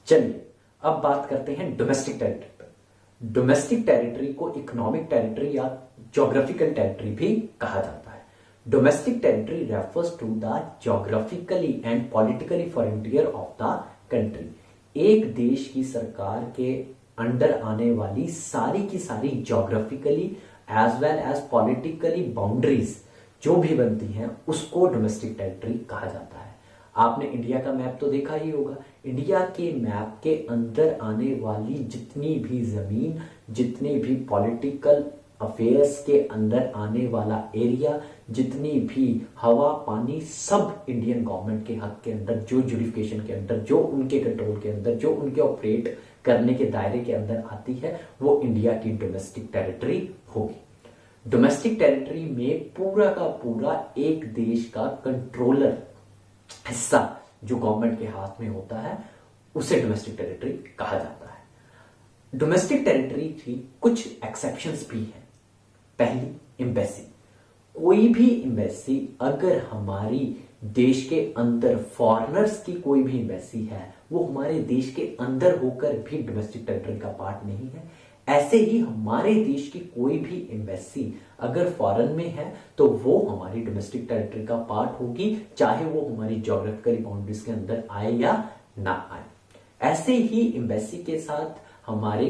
चलिए अब बात करते हैं डोमेस्टिक टेरिटरी पर। डोमेस्टिक टेरिटरी को इकोनॉमिक टेरिटरी या ज्योग्राफिकल टेरिटरी भी कहा जाता है। Domestic territory refers to the geographically and politically frontier of the country. एक देश की सरकार के अंडर आने वाली सारी की सारी geographically as well as politically boundaries जो भी बनती हैं उसको डोमेस्टिक टेरिटरी कहा जाता है। आपने इंडिया का मैप तो देखा ही होगा। इंडिया के मैप के अंदर आने वाली जितनी भी जमीन, जितने भी पॉलिटिकल अफेयर्स के अंदर आने वाला एरिया, जितनी भी हवा पानी, सब इंडियन गवर्नमेंट के हक के अंदर, जो जुडिफिकेशन के अंदर, जो उनके कंट्रोल के अंदर, जो उनके ऑपरेट करने के दायरे के अंदर आती है, वो इंडिया की डोमेस्टिक टेरिटरी होगी। डोमेस्टिक टेरिटरी में पूरा का पूरा एक देश का कंट्रोलर हिस्सा जो गवर्नमेंट के हाथ में होता है उसे डोमेस्टिक टेरिटरी कहा जाता है। डोमेस्टिक टेरिटरी की कुछ एक्सेप्शंस भी हैं। पहली, एम्बेसी। कोई भी एम्बेसी अगर हमारी देश के अंदर, फॉरेनर्स की कोई भी एम्बेसी है, वो हमारे देश के अंदर होकर भी डोमेस्टिक टेरिटरी का पार्ट नहीं है। ऐसे ही हमारे देश की कोई भी एम्बेसी अगर फॉरेन में है तो वो हमारी डोमेस्टिक टेरिटरी का पार्ट होगी, चाहे वो हमारी ज्योग्राफिकल बाउंड्रीज के अंदर आए या ना आए। ऐसे ही एम्बेसी के साथ हमारे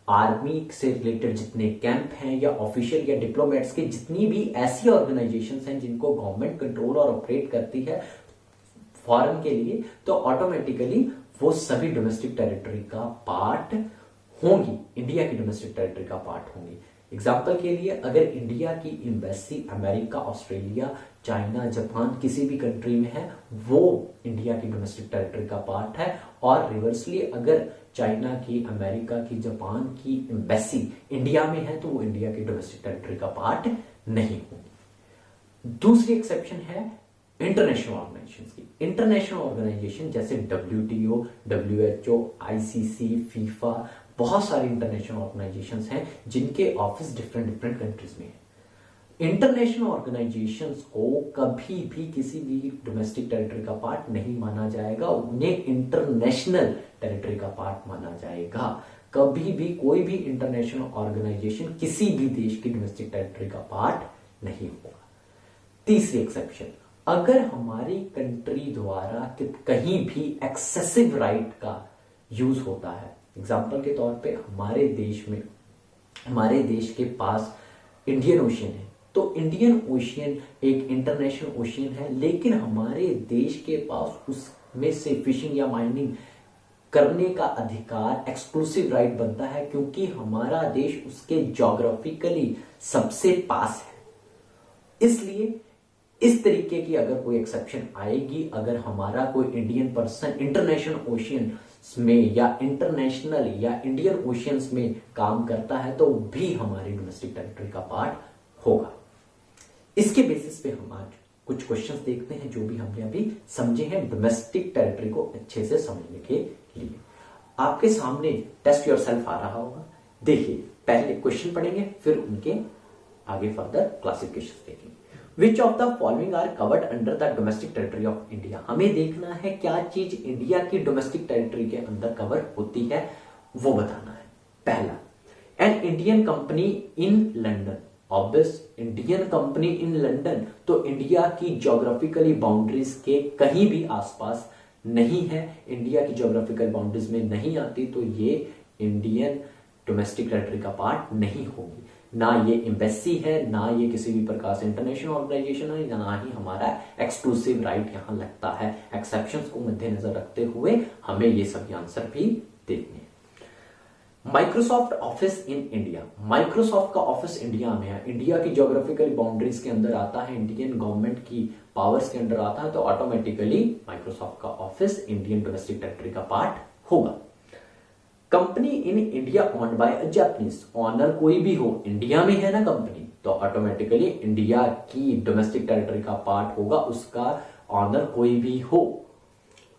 आर्मी से रिलेटेड जितने कैंप हैं या ऑफिशियल या डिप्लोमेट्स के जितनी भी ऐसी ऑर्गेनाइजेशंस हैं जिनको गवर्नमेंट कंट्रोल और ऑपरेट करती है फॉरेन के लिए, तो ऑटोमेटिकली वो सभी डोमेस्टिक टेरिटरी का पार्ट होंगी, इंडिया की डोमेस्टिक टेरिटरी का पार्ट होंगी। एग्जाम्पल के लिए अगर इंडिया की embassy America, Australia, China, Japan किसी भी कंट्री में है, वो इंडिया की डोमेस्टिक टेरिटरी का पार्ट है। और रिवर्सली अगर चाइना की, अमेरिका की, जापान की एम्बेसी इंडिया में है तो वो इंडिया की डोमेस्टिक टेरिटरी का पार्ट नहीं होगी। दूसरी एक्सेप्शन है इंटरनेशनल ऑर्गेनाइजेशन की। इंटरनेशनल ऑर्गेनाइजेशन जैसे WTO, WHO, ICC, फीफा, बहुत सारी इंटरनेशनल ऑर्गेनाइजेशंस हैं जिनके ऑफिस डिफरेंट डिफरेंट कंट्रीज में है। इंटरनेशनल ऑर्गेनाइजेशंस को कभी भी किसी भी डोमेस्टिक टेरिटरी का पार्ट नहीं माना जाएगा, उन्हें इंटरनेशनल टेरिटरी का पार्ट माना जाएगा। कभी भी कोई भी इंटरनेशनल ऑर्गेनाइजेशन किसी भी देश की डोमेस्टिक टेरिटरी का पार्ट नहीं होगा। तीसरी एक्सेप्शन, अगर हमारी कंट्री द्वारा कहीं भी एक्सेसिव राइट का यूज होता है, एग्जाम्पल के तौर पे हमारे देश में, हमारे देश के पास इंडियन ओशियन है, तो इंडियन ओशियन एक इंटरनेशनल ओशियन है, लेकिन हमारे देश के पास उसमें से फिशिंग या माइनिंग करने का अधिकार, एक्सक्लूसिव राइट बनता है, क्योंकि हमारा देश उसके ज्योग्राफिकली सबसे पास है। इसलिए इस तरीके की अगर कोई एक्सेप्शन आएगी, अगर हमारा कोई इंडियन पर्सन इंटरनेशनल ओशियन में या इंटरनेशनल या इंडियन ओशियंस में काम करता है, तो भी हमारी डोमेस्टिक टेरिटरी का पार्ट होगा। इसके बेसिस पे हम आज कुछ क्वेश्चंस देखते हैं जो भी हमने अभी समझे हैं डोमेस्टिक टेरिटरी को अच्छे से समझने के लिए। आपके सामने टेस्ट योरसेल्फ आ रहा होगा, देखिए पहले क्वेश्चन पढ़ेंगे फिर उनके आगे फर्दर क्लासिफिकेशन देखेंगे। Which of the following are covered under the domestic territory of India? हमें देखना है क्या चीज इंडिया की डोमेस्टिक टेरिटरी के अंदर कवर होती है, वो बताना है। पहला, an Indian company in London. Obvious, Indian company in London तो इंडिया की ज्योग्राफिकली बाउंड्रीज के कहीं भी आसपास नहीं है, इंडिया की ज्योग्राफिकल बाउंड्रीज में नहीं आती, तो ये इंडियन डोमेस्टिक टेरिटरी का पार्ट नहीं होगी। ना ये एम्बेसी है, ना ये किसी भी प्रकार से इंटरनेशनल ऑर्गेनाइजेशन है, ना ही हमारा एक्सक्लूसिव राइट यहां लगता है। एक्सेप्शंस को मद्देनजर रखते हुए हमें ये सभी आंसर भी देखने हैं। Microsoft office in India. Microsoft का ऑफिस इंडिया में है, इंडिया की ज्योग्राफिकल बाउंड्रीज के अंदर आता है, इंडियन गवर्नमेंट की पावर्स के अंदर आता है, तो ऑटोमेटिकली माइक्रोसॉफ्ट का ऑफिस इंडियन डोमेस्टिक टेरिटरी का पार्ट होगा। Company in India owned by a Japanese. Owner कोई भी हो, इंडिया में है ना कंपनी, तो ऑटोमेटिकली इंडिया की डोमेस्टिक टेरिटरी का पार्ट होगा, उसका ऑनर कोई भी हो।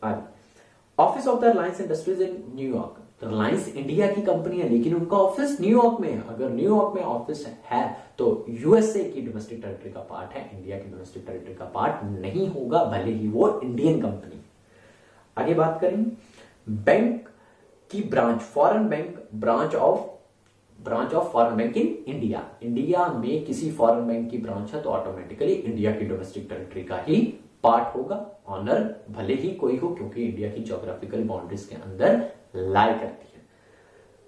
Office of the Reliance Industries in New York. Reliance India की कंपनी है लेकिन उनका ऑफिस न्यूयॉर्क में है। अगर न्यूयॉर्क में ऑफिस है तो यूएसए की डोमेस्टिक टेरिटरी का पार्ट है, इंडिया की डोमेस्टिक टेरिटरी का पार्ट नहीं होगा, भले ही वो इंडियन कंपनी। आगे बात करें, बैंक की branch, foreign bank branch of foreign bank in India, India में किसी फॉरेन बैंक की ब्रांच है तो ऑटोमेटिकली इंडिया की डोमेस्टिक टेरिटरी का ही पार्ट होगा, ऑनर भले ही कोई हो, क्योंकि इंडिया की ज्योग्राफिकल बाउंड्रीज के अंदर लाई करती है।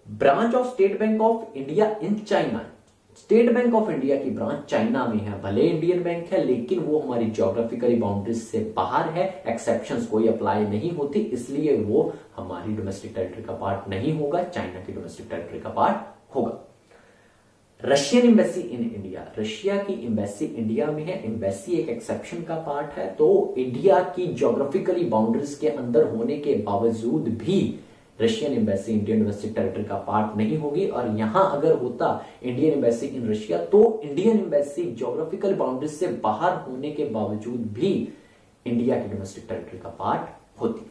Branch of state bank of India in China, state bank of India की ब्रांच चाइना में है, भले इंडियन बैंक है लेकिन वो हमारी ज्योग्राफिकली बाउंड्रीज से बाहर है, एक्सेप्शंस कोई अप्लाई नहीं होती, इसलिए वो हमारी डोमेस्टिक टेरिटरी का पार्ट नहीं होगा, चाइना की डोमेस्टिक टेरिटरी का पार्ट होगा। Russian embassy in India, Russia की एम्बेसी इंडिया में है, एम्बेसी एक एक्सेप्शन का पार्ट है, तो इंडिया की ज्योग्राफिकली बाउंड्रीज के अंदर होने के बावजूद भी Russian embassy Indian domestic territory का पार्ट नहीं होगी। और यहां अगर होता इंडियन एम्बेसी इन रशिया तो इंडियन एम्बेसी ज्योग्राफिकल बाउंड्रीज से बाहर होने के बावजूद भी इंडिया की डोमेस्टिक टेरिटरी का पार्ट होती।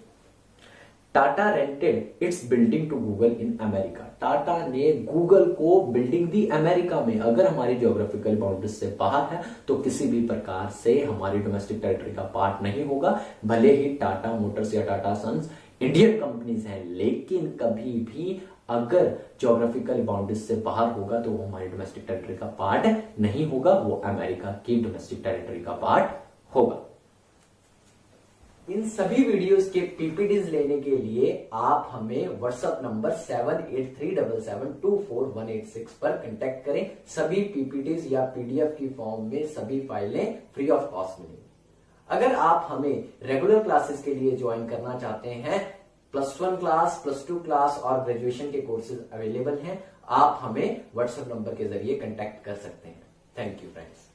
Tata rented its building to Google in America, Tata ने गूगल को बिल्डिंग दी अमेरिका में, अगर हमारी ज्योग्राफिकल बाउंड्रीज से बाहर है तो किसी भी प्रकार से हमारी डोमेस्टिक टेरिटरी का पार्ट नहीं होगा, भले ही टाटा मोटर्स या टाटा सन्स इंडियन कंपनीज हैं, लेकिन कभी भी अगर ज्योग्राफिकल बाउंड्रीज से बाहर होगा तो वो हमारी डोमेस्टिक टेरिटरी का पार्ट नहीं होगा, वो अमेरिका की डोमेस्टिक टेरिटरी का पार्ट होगा। इन सभी वीडियोस के पीपीटीज लेने के लिए आप हमें व्हाट्सएप नंबर 7837724186 पर कांटेक्ट करें। सभी पीपीटीज या पीडीएफ की फॉर्म में सभी फाइलें फ्री ऑफ कॉस्ट मिलेंगी। अगर आप हमें रेगुलर क्लासेस के लिए ज्वाइन करना चाहते हैं, +1 क्लास, +2 क्लास और ग्रेजुएशन के कोर्सेज अवेलेबल हैं, आप हमें व्हाट्सएप नंबर के जरिए कांटेक्ट कर सकते हैं। Thank you friends.